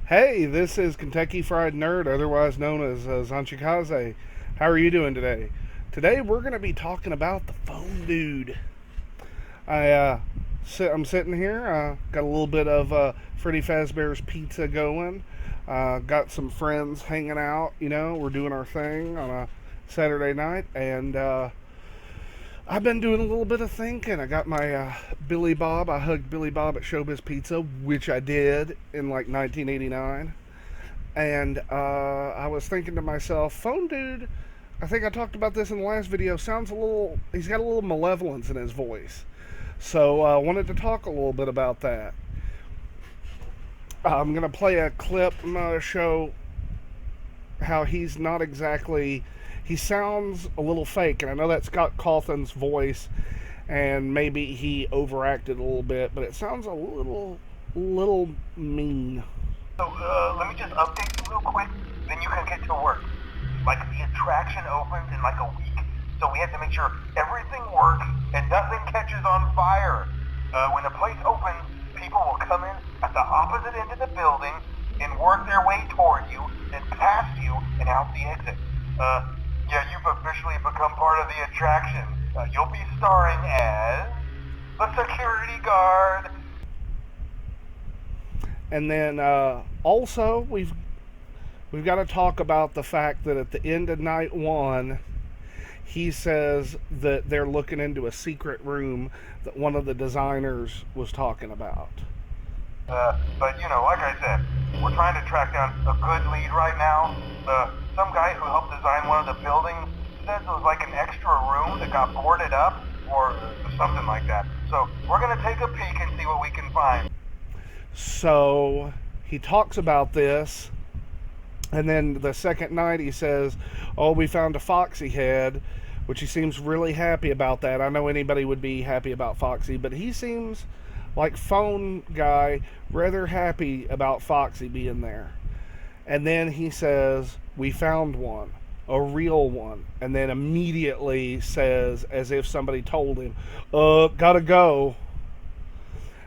Hey, this is Kentucky Fried Nerd, otherwise known as Zanchikaze. How are you doing today? Today we're going to be talking about the phone dude. I'm sitting here, got a little bit of Freddy Fazbear's Pizza going. Got some friends hanging out. We're doing our thing on a Saturday night, and I've been doing a little bit of thinking. I got my Billy Bob. I hugged Billy Bob at Showbiz Pizza, which I did in like 1989. And I was thinking to myself, phone dude, I think I talked about this in the last video, sounds a little, he's got a little malevolence in his voice. So I wanted to talk a little bit about that. I'm going to play a clip. I'm going to show how he's not exactly, he sounds a little fake. And I know that's Scott Cawthon's voice, and maybe he overacted a little bit, but it sounds a little mean. So, let me just update you real quick, then you can get to work. Like, the attraction opens in like a week, so we have to make sure everything works and nothing catches on fire. When the place opens, people will come in at the opposite end of the building and work their way toward you, then past you, and out the exit. Yeah, you've officially become part of the attraction. You'll be starring as the security guard. And then also we've got to talk about the fact that at the end of night one, he says that they're looking into a secret room that one of the designers was talking about. But like I said, we're trying to track down a good lead right now. Some guy who helped design one of the buildings says it was like an extra room that got boarded up or something like that. So we're gonna take a peek and see what we can find. So he talks about this, and then the second night he says, oh, we found a Foxy head, which he seems really happy about that. I know anybody would be happy about Foxy, but he seems like phone guy rather happy about Foxy being there. And then he says, we found one, a real one, and then immediately says, as if somebody told him, gotta go.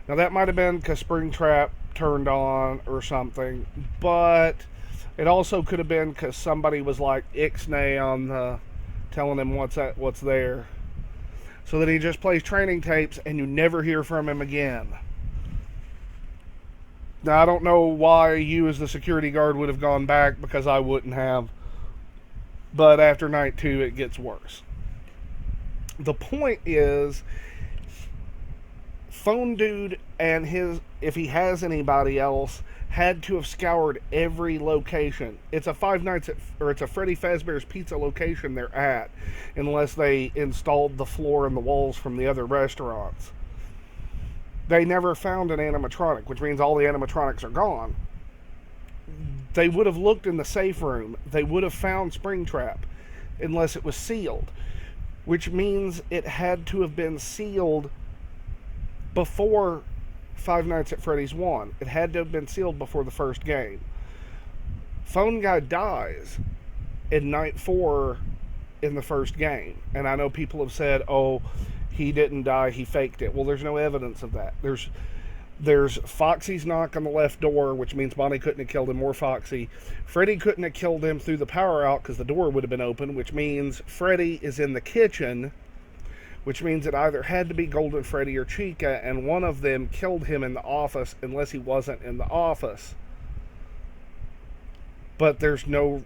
Now that might have been because Springtrap turned on or something, but it also could have been because somebody was like ixnay on the telling him what's there. So that he just plays training tapes and you never hear from him again. Now I don't know why you as the security guard would have gone back, because I wouldn't have. But after night 2 it gets worse. The point is, phone dude and if he has anybody else, had to have scoured every location. It's a it's a Freddy Fazbear's Pizza location they're at, unless they installed the floor and the walls from the other restaurants. They never found an animatronic, which means all the animatronics are gone. They would have looked in the safe room. They would have found Springtrap, unless it was sealed, which means it had to have been sealed before Five Nights at Freddy's 1. It had to have been sealed before the first game. Phone guy dies in night 4 in the first game. And I know people have said, oh, he didn't die, he faked it. Well, there's no evidence of that. There's Foxy's knock on the left door, which means Bonnie couldn't have killed him, or Foxy. Freddy couldn't have killed him through the power out because the door would have been open, which means Freddy is in the kitchen, which means it either had to be Golden Freddy or Chica, and one of them killed him in the office unless he wasn't in the office. But there's no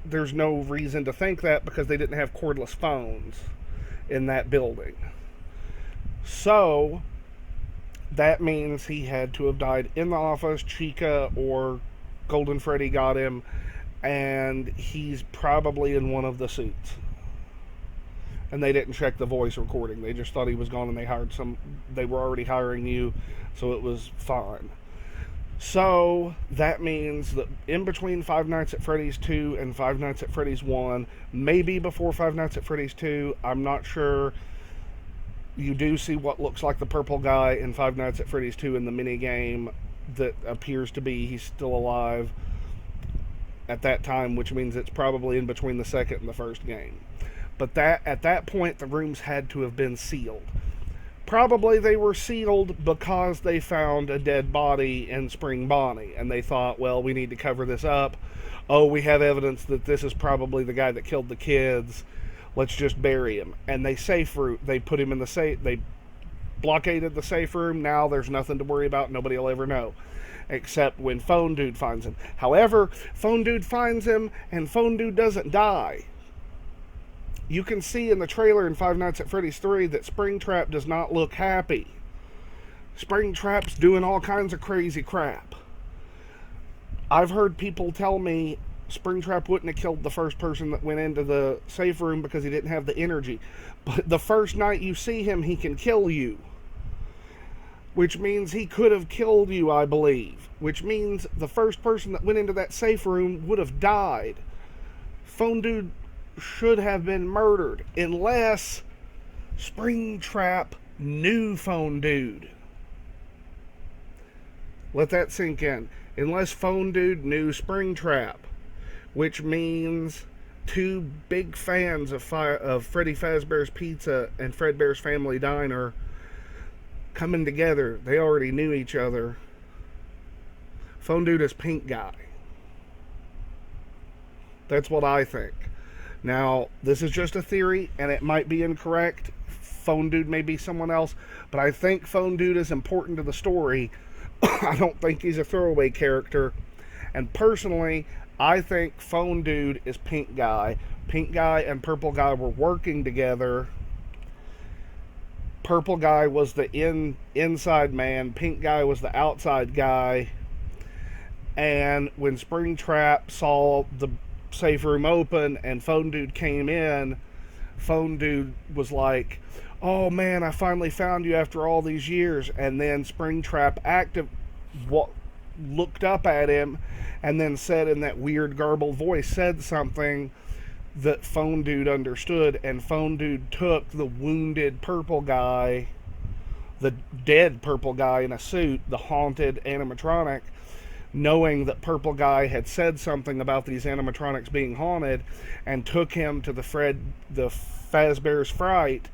reason to think that, because they didn't have cordless phones in that building. So that means he had to have died in the office. Chica or Golden Freddy got him, and he's probably in one of the suits. And they didn't check the voice recording. They just thought he was gone, and they were already hiring you, so it was fine. So that means that in between Five Nights at Freddy's 2 and Five Nights at Freddy's 1, maybe before Five Nights at Freddy's 2, I'm not sure, you do see what looks like the purple guy in Five Nights at Freddy's 2 in the mini game that appears to be he's still alive at that time, which means it's probably in between the second and the first game. But at that point, the rooms had to have been sealed. Probably they were sealed because they found a dead body in Spring Bonnie, and they thought, well, we need to cover this up. Oh, we have evidence that this is probably the guy that killed the kids. Let's just bury him. And they put him in the safe. They blockaded the safe room. Now there's nothing to worry about. Nobody will ever know, except when Phone Dude finds him. However, Phone Dude finds him, and Phone Dude doesn't die. You can see in the trailer in Five Nights at Freddy's 3 that Springtrap does not look happy. Springtrap's doing all kinds of crazy crap. I've heard people tell me Springtrap wouldn't have killed the first person that went into the safe room because he didn't have the energy. But the first night you see him, he can kill you. Which means he could have killed you, I believe. Which means the first person that went into that safe room would have died. Phone Dude should have been murdered, unless Springtrap knew Phone Dude. Let that sink in. Unless Phone Dude knew Springtrap, which means two big fans of Freddy Fazbear's Pizza and Fredbear's Family Diner coming together. They already knew each other. Phone Dude is Pink Guy. That's what I think. Now, this is just a theory, and it might be incorrect. Phone Dude may be someone else, but I think Phone Dude is important to the story. I don't think he's a throwaway character. And personally, I think Phone Dude is Pink Guy. Pink Guy and Purple Guy were working together. Purple Guy was the inside man. Pink Guy was the outside guy. And when Springtrap saw the safe room open and Phone Dude came in, Phone Dude was like, oh man, I finally found you after all these years. And then Springtrap looked up at him and then said in that weird garbled voice, said something that Phone Dude understood, and Phone Dude took the wounded purple guy, the dead purple guy in a suit, the haunted animatronic, knowing that Purple Guy had said something about these animatronics being haunted, and took him to the Fazbear's Fright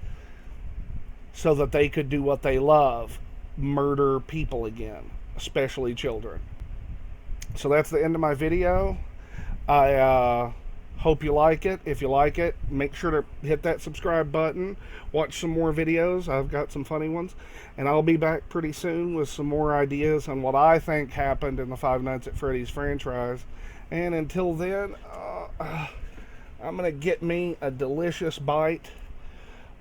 so that they could do what they love, murder people again, especially children. So that's the end of my video. I hope you like it. If you like it, make sure to hit that subscribe button. Watch some more videos. I've got some funny ones. And I'll be back pretty soon with some more ideas on what I think happened in the Five Nights at Freddy's franchise. And until then, I'm going to get me a delicious bite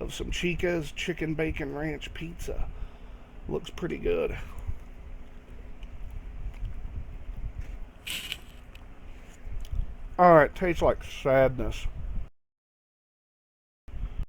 of some Chica's Chicken Bacon Ranch Pizza. Looks pretty good. Alright, tastes like sadness.